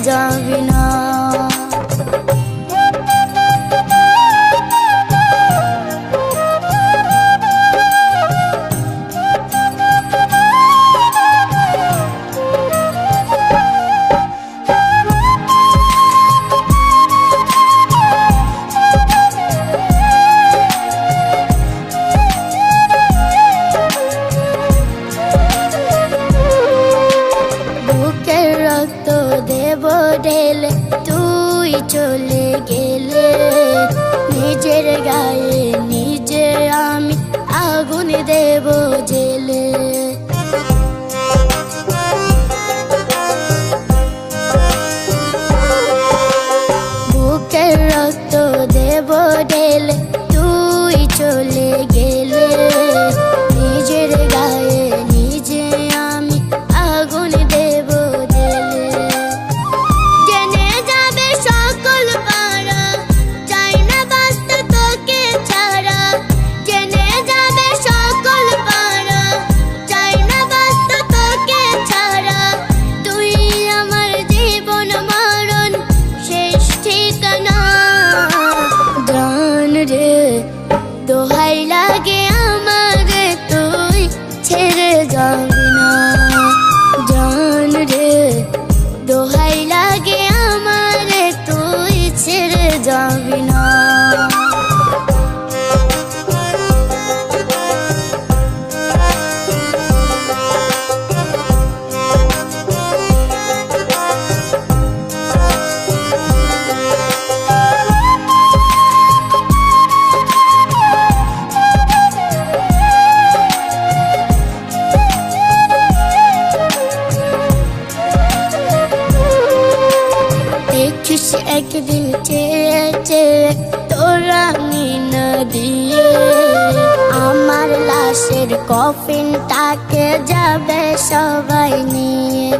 যাবি না। দেব ঢেলে তুই চলে গেলে, নিজের গায়ে নিজে আমি আগুন দেব জেলে। বুকের রক্ত দেব ঢেলে তুই চলে গেলে, নিজের গায়ে নিজে আমি আগুন দেব জেলে। দোহাই লাগে আমারে তুই ছেড়ে যাবি না, জান রে দোহাই লাগে আমারে তুই ছেড়ে যাবি না। দেখিস একদিন চেয়েছে তোরা না দিয়ে, আমার লাশের কফিনটাকে যাবে সবাই নিয়ে।